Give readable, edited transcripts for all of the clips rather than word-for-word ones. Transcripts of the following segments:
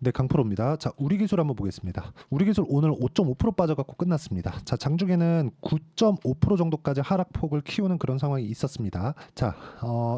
네, 강프로입니다. 자, 우리 기술 한번 보겠습니다. 우리 기술 오늘 5.5% 빠져갖고 끝났습니다. 자, 장중에는 9.5% 정도까지 하락폭을 키우는 그런 상황이 있었습니다. 자,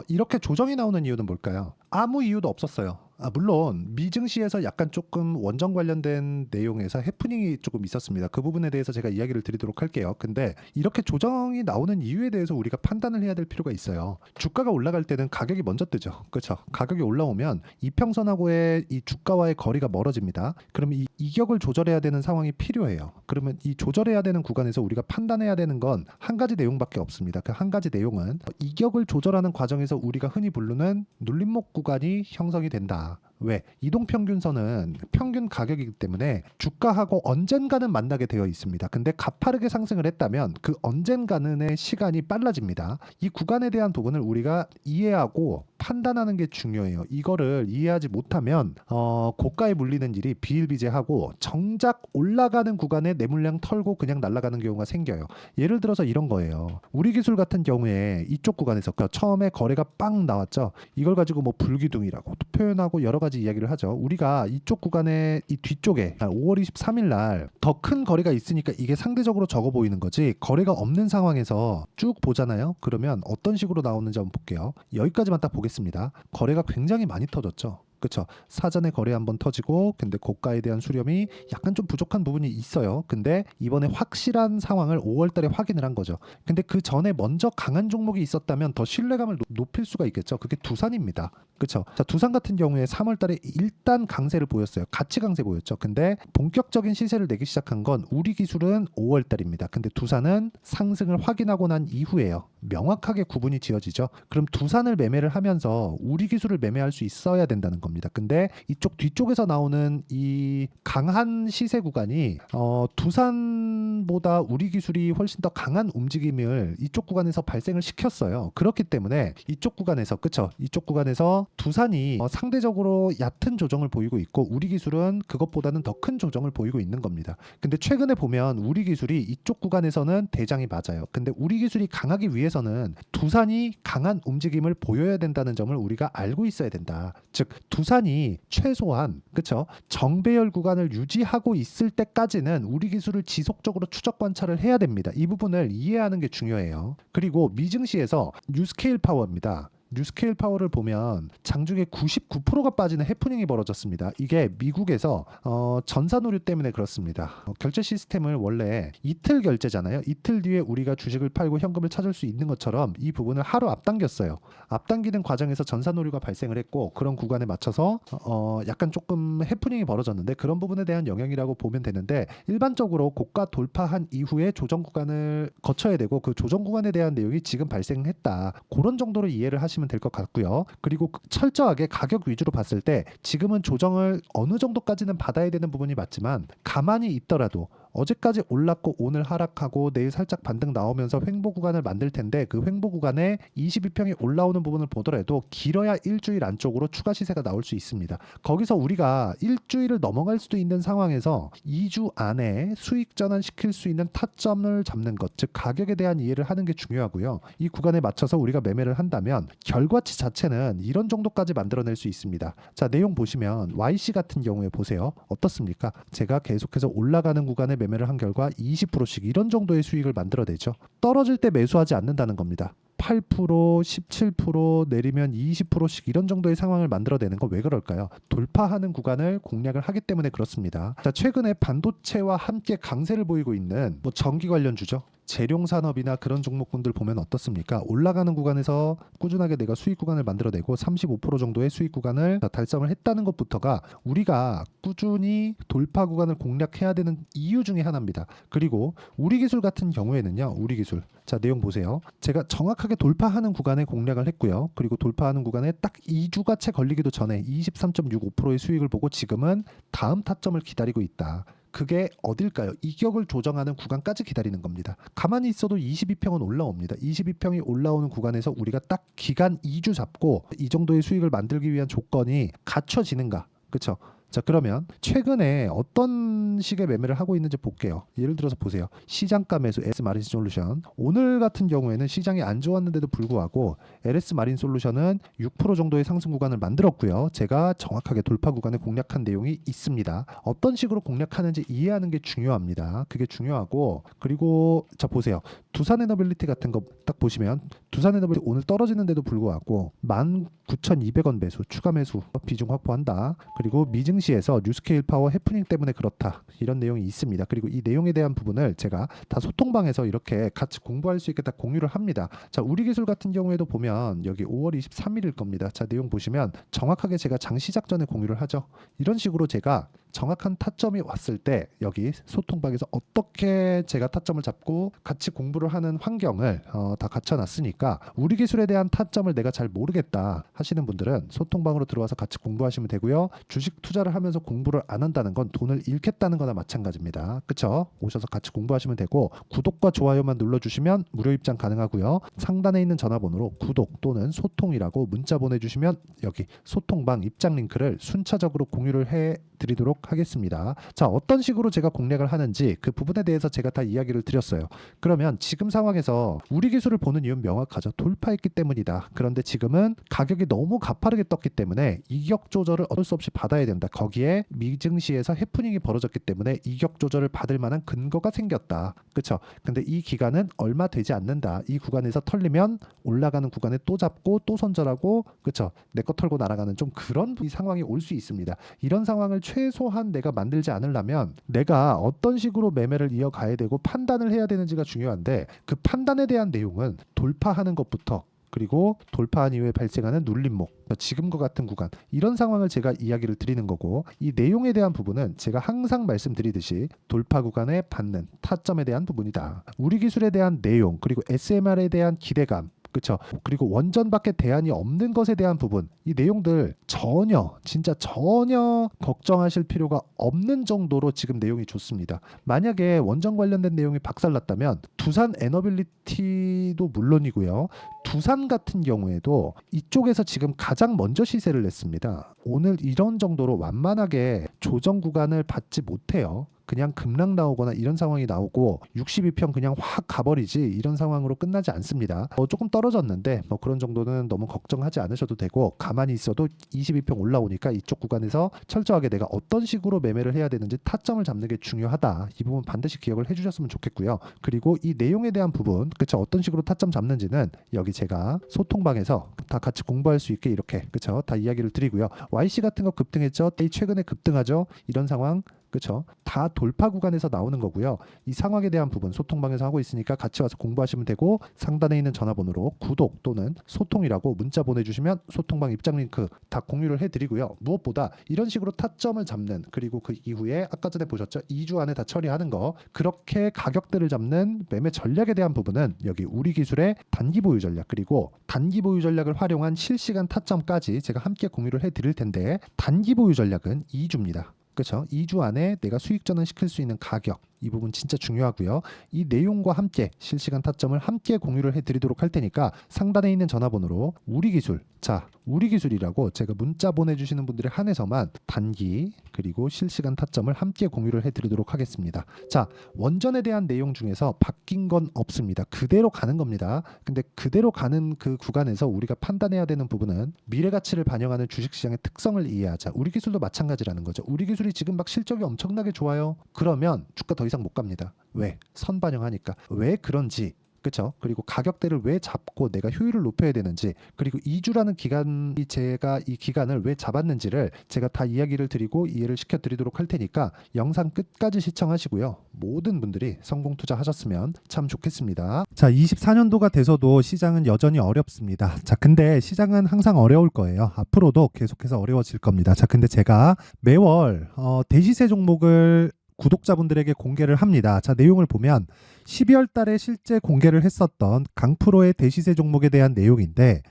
이렇게 조정이 나오는 이유는 뭘까요? 아무 이유도 없었어요. 물론 미증시에서 약간 조금 원전 관련된 내용에서 해프닝이 조금 있었습니다. 그 부분에 대해서 제가 이야기를 드리도록 할게요. 근데 이렇게 조정이 나오는 이유에 대해서 우리가 판단을 해야 될 필요가 있어요. 주가가 올라갈 때는 가격이 먼저 뜨죠. 그렇죠? 가격이 올라오면 이평선하고의 이 주가와의 거리가 멀어집니다. 그러면 이 이격을 조절해야 되는 상황이 필요해요. 그러면 이 조절해야 되는 구간에서 우리가 판단해야 되는 건 한 가지 내용밖에 없습니다. 그 한 가지 내용은 이격을 조절하는 과정에서 우리가 흔히 부르는 눌림목 구간이 형성이 된다. 왜? 이동평균선은 평균 가격이기 때문에 주가하고 언젠가는 만나게 되어 있습니다. 근데 가파르게 상승을 했다면 그 언젠가는의 시간이 빨라집니다. 이 구간에 대한 부분을 우리가 이해하고 판단하는 게 중요해요. 이거를 이해하지 못하면 고가에 물리는 일이 비일비재하고 정작 올라가는 구간에 내 물량 털고 그냥 날아가는 경우가 생겨요. 예를 들어서 이런 거예요. 우리 기술 같은 경우에 이쪽 구간에서 처음에 거래가 빵 나왔죠. 이걸 가지고 뭐 불기둥이라고 또 표현하고 여러 가지 이야기를 하죠. 우리가 이쪽 구간에 이 뒤쪽에 5월 23일 날 더 큰 거래가 있으니까 이게 상대적으로 적어 보이는 거지, 거래가 없는 상황에서 쭉 보잖아요. 그러면 어떤 식으로 나오는지 한번 볼게요. 여기까지만 딱 보겠습니다. 거래가 굉장히 많이 터졌죠. 그렇죠. 사전에 거래 한번 터지고, 근데 고가에 대한 수렴이 약간 좀 부족한 부분이 있어요. 근데 이번에 확실한 상황을 5월 달에 확인을 한 거죠. 근데 그 전에 먼저 강한 종목이 있었다면 더 신뢰감을 높일 수가 있겠죠. 그게 두산입니다. 그렇죠. 자, 두산 같은 경우에 3월 달에 일단 강세를 보였어요. 가치 강세 보였죠. 근데 본격적인 시세를 내기 시작한 건 우리 기술은 5월 달입니다. 근데 두산은 상승을 확인하고 난 이후에요. 명확하게 구분이 지어지죠. 그럼 두산을 매매를 하면서 우리 기술을 매매할 수 있어야 된다는 겁니다. 근데 이쪽 뒤쪽에서 나오는 이 강한 시세 구간이 두산보다 우리 기술이 훨씬 더 강한 움직임을 이쪽 구간에서 발생을 시켰어요. 그렇기 때문에 이쪽 구간에서, 그쵸? 이쪽 구간에서 두산이 상대적으로 얕은 조정을 보이고 있고 우리 기술은 그것보다는 더 큰 조정을 보이고 있는 겁니다. 근데 최근에 보면 우리 기술이 이쪽 구간에서는 대장이 맞아요. 근데 우리 기술이 강하기 위해서는 두산이 강한 움직임을 보여야 된다는 점을 우리가 알고 있어야 된다. 즉 두산이 최소한, 그쵸, 정배열 구간을 유지하고 있을 때까지는 우리 기술을 지속적으로 추적 관찰을 해야 됩니다. 이 부분을 이해하는 게 중요해요. 그리고 미증시에서 뉴스케일 파워입니다. 뉴스케일 파워를 보면 장중에 99%가 빠지는 해프닝이 벌어졌습니다. 이게 미국에서 전산 오류 때문에 그렇습니다. 결제 시스템을 원래 이틀 결제잖아요. 이틀 뒤에 우리가 주식을 팔고 현금을 찾을 수 있는 것처럼 이 부분을 하루 앞당겼어요. 앞당기는 과정에서 전산 오류가 발생을 했고 그런 구간에 맞춰서 약간 조금 해프닝이 벌어졌는데 그런 부분에 대한 영향이라고 보면 되는데, 일반적으로 고가 돌파한 이후에 조정 구간을 거쳐야 되고 그 조정 구간에 대한 내용이 지금 발생했다. 그런 정도로 이해를 하시면 될 것 같고요. 그리고 철저하게 가격 위주로 봤을 때 지금은 조정을 어느 정도까지는 받아야 되는 부분이 맞지만, 가만히 있더라도 어제까지 올랐고 오늘 하락하고 내일 살짝 반등 나오면서 횡보 구간을 만들 텐데 그 횡보 구간에 22평이 올라오는 부분을 보더라도 길어야 일주일 안쪽으로 추가 시세가 나올 수 있습니다. 거기서 우리가 일주일을 넘어갈 수도 있는 상황에서 2주 안에 수익 전환시킬 수 있는 타점을 잡는 것, 즉 가격에 대한 이해를 하는 게 중요하고요. 이 구간에 맞춰서 우리가 매매를 한다면 결과치 자체는 이런 정도까지 만들어낼 수 있습니다. 자, 내용 보시면 YC 같은 경우에 보세요. 어떻습니까? 제가 계속해서 올라가는 구간에 매매를 한 결과 20%씩 이런 정도의 수익을 만들어내죠. 떨어질 때 매수하지 않는다는 겁니다. 8%, 17% 내리면 20%씩 이런 정도의 상황을 만들어내는 건 왜 그럴까요? 돌파하는 구간을 공략을 하기 때문에 그렇습니다. 자, 최근에 반도체와 함께 강세를 보이고 있는 뭐 전기 관련주죠. 재룡산업이나 그런 종목군들 보면 어떻습니까? 올라가는 구간에서 꾸준하게 내가 수익 구간을 만들어내고 35% 정도의 수익 구간을 달성을 했다는 것부터가 우리가 꾸준히 돌파 구간을 공략해야 되는 이유 중에 하나입니다. 그리고 우리 기술 같은 경우에는요. 우리 기술. 자, 내용 보세요. 제가 정확하게 돌파하는 구간에 공략을 했고요. 그리고 돌파하는 구간에 딱 2주가 채 걸리기도 전에 23.65%의 수익을 보고 지금은 다음 타점을 기다리고 있다. 그게 어딜까요? 이격을 조정하는 구간까지 기다리는 겁니다. 가만히 있어도 22평은 올라옵니다. 22평이 올라오는 구간에서 우리가 딱 기간 2주 잡고 이 정도의 수익을 만들기 위한 조건이 갖춰지는가? 그렇죠? 자, 그러면 최근에 어떤 식의 매매를 하고 있는지 볼게요. 예를 들어서 보세요. 시장가 매수 LS 마린 솔루션. 오늘 같은 경우에는 시장이 안 좋았는데도 불구하고 LS 마린 솔루션은 6% 정도의 상승 구간을 만들었고요. 제가 정확하게 돌파 구간을 공략한 내용이 있습니다. 어떤 식으로 공략하는지 이해하는 게 중요합니다. 그게 중요하고, 그리고 자 보세요. 두산에너빌리티 같은 거 딱 보시면 두산에너빌리티 오늘 떨어지는데도 불구하고 19,200원 매수, 추가 매수 비중 확보한다. 그리고 미증시에서 뉴스케일 파워 해프닝 때문에 그렇다. 이런 내용이 있습니다. 그리고 이 내용에 대한 부분을 제가 다 소통방에서 이렇게 같이 공부할 수 있게 다 공유를 합니다. 자, 우리기술 같은 경우에도 보면 여기 5월 23일일 겁니다. 자, 내용 보시면 정확하게 제가 장 시작 전에 공유를 하죠. 이런 식으로 제가 정확한 타점이 왔을 때 여기 소통방에서 어떻게 제가 타점을 잡고 같이 공부를 하는 환경을 다 갖춰놨으니까 우리 기술에 대한 타점을 내가 잘 모르겠다 하시는 분들은 소통방으로 들어와서 같이 공부하시면 되고요. 주식 투자를 하면서 공부를 안 한다는 건 돈을 잃겠다는 거나 마찬가지입니다. 그쵸? 오셔서 같이 공부하시면 되고 구독과 좋아요만 눌러주시면 무료 입장 가능하고요. 상단에 있는 전화번호로 구독 또는 소통이라고 문자 보내주시면 여기 소통방 입장 링크를 순차적으로 공유를 해드리도록 하겠습니다. 자, 어떤 식으로 제가 공략을 하는지 그 부분에 대해서 제가 다 이야기를 드렸어요. 그러면 지금 상황에서 우리 기술을 보는 이유는 명확하죠. 돌파했기 때문이다. 그런데 지금은 가격이 너무 가파르게 떴기 때문에 이격 조절을 어쩔 수 없이 받아야 된다. 거기에 미증시에서 해프닝이 벌어졌기 때문에 이격 조절을 받을 만한 근거가 생겼다. 그렇죠? 근데 이 기간은 얼마 되지 않는다. 이 구간에서 털리면 올라가는 구간에 또 잡고 또 손절하고, 그렇죠? 내 거 털고 날아가는 좀 그런 상황이 올 수 있습니다. 이런 상황을 최소한 내가 만들지 않으려면 내가 어떤 식으로 매매를 이어가야 되고 판단을 해야 되는지가 중요한데, 그 판단에 대한 내용은 돌파하는 것부터, 그리고 돌파한 이후에 발생하는 눌림목, 지금과 같은 구간, 이런 상황을 제가 이야기를 드리는 거고, 이 내용에 대한 부분은 제가 항상 말씀드리듯이 돌파 구간에 받는 타점에 대한 부분이다. 우리 기술에 대한 내용, 그리고 SMR에 대한 기대감, 그렇죠. 그리고 원전밖에 대안이 없는 것에 대한 부분, 이 내용들 전혀, 진짜 전혀 걱정하실 필요가 없는 정도로 지금 내용이 좋습니다. 만약에 원전 관련된 내용이 박살났다면 두산 에너빌리티도 물론이고요. 두산 같은 경우에도 이쪽에서 지금 가장 먼저 시세를 냈습니다. 오늘 이런 정도로 완만하게 조정 구간을 받지 못해요. 그냥 급락 나오거나 이런 상황이 나오고 62평 그냥 확 가버리지 이런 상황으로 끝나지 않습니다. 조금 떨어졌는데 그런 정도는 너무 걱정하지 않으셔도 되고, 가만히 있어도 22평 올라오니까 이쪽 구간에서 철저하게 내가 어떤 식으로 매매를 해야 되는지 타점을 잡는 게 중요하다. 이 부분 반드시 기억을 해주셨으면 좋겠고요. 그리고 이 내용에 대한 부분, 그쵸, 어떤 식으로 타점 잡는지는 여기 제가 소통방에서 다 같이 공부할 수 있게 이렇게, 그쵸, 다 이야기를 드리고요. YC 같은 거 급등했죠. 최근에 급등하죠. 이런 상황, 그렇죠? 다 돌파 구간에서 나오는 거고요. 이 상황에 대한 부분 소통방에서 하고 있으니까 같이 와서 공부하시면 되고, 상단에 있는 전화번호로 구독 또는 소통이라고 문자 보내주시면 소통방 입장 링크 다 공유를 해드리고요. 무엇보다 이런 식으로 타점을 잡는, 그리고 그 이후에 아까 전에 보셨죠? 2주 안에 다 처리하는 거, 그렇게 가격대를 잡는 매매 전략에 대한 부분은 여기 우리 기술의 단기 보유 전략, 그리고 단기 보유 전략을 활용한 실시간 타점까지 제가 함께 공유를 해드릴 텐데, 단기 보유 전략은 2주입니다. 그렇죠? 2주 안에 내가 수익 전환시킬 수 있는 가격, 이 부분 진짜 중요하고요. 이 내용과 함께 실시간 타점을 함께 공유를 해드리도록 할 테니까 상단에 있는 전화번호로 우리 기술, 자, 우리 기술이라고 제가 문자 보내주시는 분들에 한해서만 단기 그리고 실시간 타점을 함께 공유를 해드리도록 하겠습니다. 자, 원전에 대한 내용 중에서 바뀐 건 없습니다. 그대로 가는 겁니다. 근데 그대로 가는 그 구간에서 우리가 판단해야 되는 부분은 미래 가치를 반영하는 주식시장의 특성을 이해하자. 우리 기술도 마찬가지라는 거죠. 우리 기술이 지금 막 실적이 엄청나게 좋아요. 그러면 주가 더 이상 못 갑니다. 왜? 선반영하니까. 왜 그런지, 그렇죠? 그리고 가격대를 왜 잡고 내가 효율을 높여야 되는지, 그리고 2주라는 기간이, 제가 이 기간을 왜 잡았는지를 제가 다 이야기를 드리고 이해를 시켜드리도록 할 테니까 영상 끝까지 시청하시고요. 모든 분들이 성공 투자하셨으면 참 좋겠습니다. 자, 24년도가 돼서도 시장은 여전히 어렵습니다. 자, 근데 시장은 항상 어려울 거예요. 앞으로도 계속해서 어려워질 겁니다. 자, 근데 제가 매월 대시세 종목을 구독자분들에게 공개를 합니다. 자, 내용을 보면 12월 달에 실제 공개를 했었던 강프로의 대시세 종목에 대한 내용인데,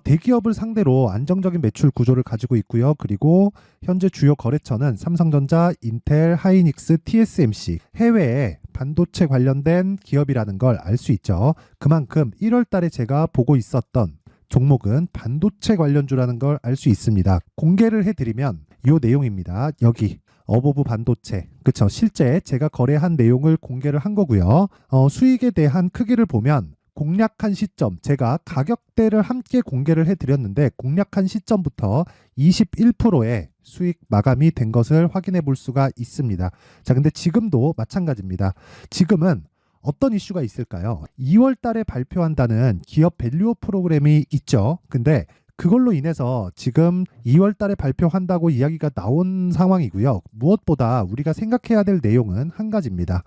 대기업을 상대로 안정적인 매출 구조를 가지고 있고요. 그리고 현재 주요 거래처는 삼성전자, 인텔, 하이닉스, TSMC, 해외에 반도체 관련된 기업이라는 걸 알 수 있죠. 그만큼 1월 달에 제가 보고 있었던 종목은 반도체 관련주라는 걸 알 수 있습니다. 공개를 해드리면 요 내용입니다. 여기 어보브 반도체, 그쵸? 실제 제가 거래한 내용을 공개를 한 거고요. 수익에 대한 크기를 보면 공략한 시점, 제가 가격대를 함께 공개를 해드렸는데 공략한 시점부터 21%의 수익 마감이 된 것을 확인해 볼 수가 있습니다. 자, 근데 지금도 마찬가지입니다. 지금은 어떤 이슈가 있을까요? 2월 달에 발표한다는 기업 밸류업 프로그램이 있죠. 근데 그걸로 인해서 지금 2월 달에 발표한다고 이야기가 나온 상황이고요. 무엇보다 우리가 생각해야 될 내용은 한 가지입니다.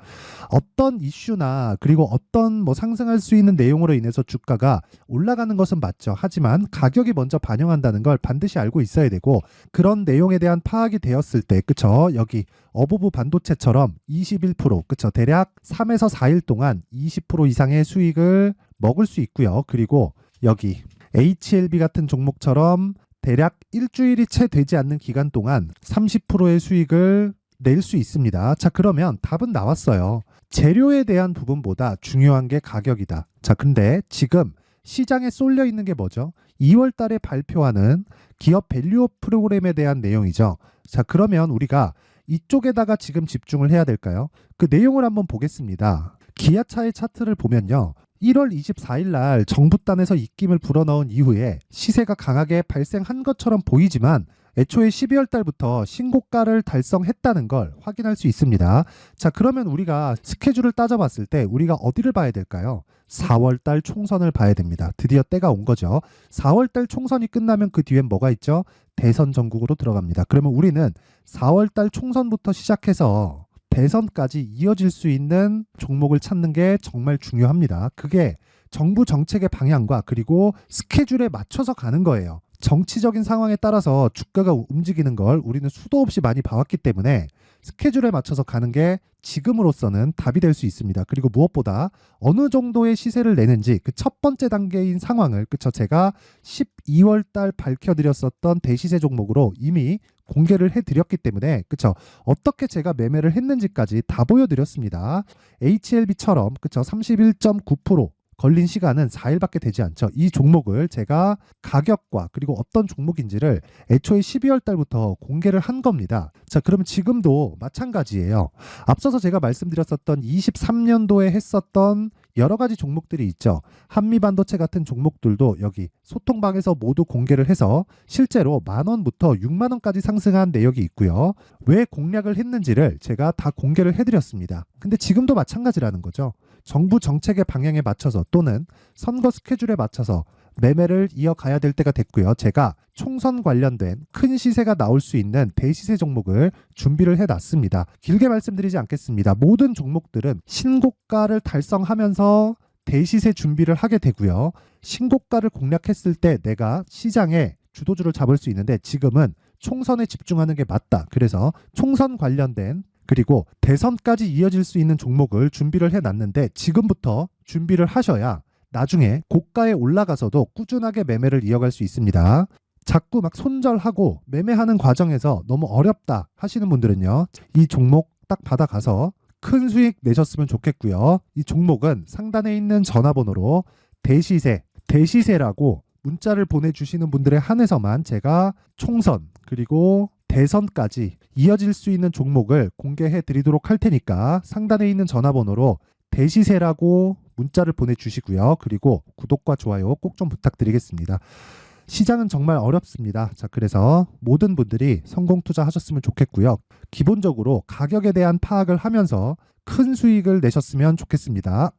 어떤 이슈나 그리고 어떤 상승할 수 있는 내용으로 인해서 주가가 올라가는 것은 맞죠. 하지만 가격이 먼저 반영한다는 걸 반드시 알고 있어야 되고, 그런 내용에 대한 파악이 되었을 때, 그쵸? 여기 어보브 반도체처럼 21%, 그쵸? 대략 3에서 4일 동안 20% 이상의 수익을 먹을 수 있고요. 그리고 여기 HLB 같은 종목처럼 대략 일주일이 채 되지 않는 기간 동안 30%의 수익을 낼 수 있습니다. 자, 그러면 답은 나왔어요. 재료에 대한 부분보다 중요한 게 가격이다. 자, 근데 지금 시장에 쏠려 있는 게 뭐죠? 2월 달에 발표하는 기업 밸류업 프로그램에 대한 내용이죠. 자, 그러면 우리가 이쪽에다가 지금 집중을 해야 될까요? 그 내용을 한번 보겠습니다. 기아차의 차트를 보면요. 1월 24일 날 정부단에서 입김을 불어넣은 이후에 시세가 강하게 발생한 것처럼 보이지만 애초에 12월 달부터 신고가를 달성했다는 걸 확인할 수 있습니다. 자, 그러면 우리가 스케줄을 따져봤을 때 우리가 어디를 봐야 될까요? 4월 달 총선을 봐야 됩니다. 드디어 때가 온 거죠. 4월 달 총선이 끝나면 그 뒤엔 뭐가 있죠? 대선 전국으로 들어갑니다. 그러면 우리는 4월 달 총선부터 시작해서 대선까지 이어질 수 있는 종목을 찾는 게 정말 중요합니다. 그게 정부 정책의 방향과 그리고 스케줄에 맞춰서 가는 거예요. 정치적인 상황에 따라서 주가가 움직이는 걸 우리는 수도 없이 많이 봐왔기 때문에 스케줄에 맞춰서 가는 게 지금으로서는 답이 될 수 있습니다. 그리고 무엇보다 어느 정도의 시세를 내는지 그 첫 번째 단계인 상황을, 그쵸? 제가 12월 달 밝혀드렸었던 대시세 종목으로 이미 공개를 해드렸기 때문에, 그쵸? 어떻게 제가 매매를 했는지까지 다 보여드렸습니다. HLB처럼, 그쵸? 31.9% 걸린 시간은 4일밖에 되지 않죠. 이 종목을 제가 가격과 그리고 어떤 종목인지를 애초에 12월 달부터 공개를 한 겁니다. 자, 그러면 지금도 마찬가지예요. 앞서서 제가 말씀드렸었던 23년도에 했었던 여러 가지 종목들이 있죠. 한미반도체 같은 종목들도 여기 소통방에서 모두 공개를 해서 실제로 10,000원부터 60,000원까지 상승한 내역이 있고요. 왜 공략을 했는지를 제가 다 공개를 해드렸습니다. 근데 지금도 마찬가지라는 거죠. 정부 정책의 방향에 맞춰서 또는 선거 스케줄에 맞춰서 매매를 이어가야 될 때가 됐고요. 제가 총선 관련된 큰 시세가 나올 수 있는 대시세 종목을 준비를 해놨습니다. 길게 말씀드리지 않겠습니다. 모든 종목들은 신고가를 달성하면서 대시세 준비를 하게 되고요. 신고가를 공략했을 때 내가 시장에 주도주를 잡을 수 있는데 지금은 총선에 집중하는 게 맞다. 그래서 총선 관련된 그리고 대선까지 이어질 수 있는 종목을 준비를 해놨는데 지금부터 준비를 하셔야 나중에 고가에 올라가서도 꾸준하게 매매를 이어갈 수 있습니다. 자꾸 막 손절하고 매매하는 과정에서 너무 어렵다 하시는 분들은요. 이 종목 딱 받아가서 큰 수익 내셨으면 좋겠고요. 이 종목은 상단에 있는 전화번호로 대시세라고 문자를 보내주시는 분들에 한해서만 제가 총선 그리고 대선까지 이어질 수 있는 종목을 공개해 드리도록 할 테니까 상단에 있는 전화번호로 대시세라고 문자를 보내주시고요. 그리고 구독과 좋아요 꼭 좀 부탁드리겠습니다. 시장은 정말 어렵습니다. 자, 그래서 모든 분들이 성공 투자하셨으면 좋겠고요. 기본적으로 가격에 대한 파악을 하면서 큰 수익을 내셨으면 좋겠습니다.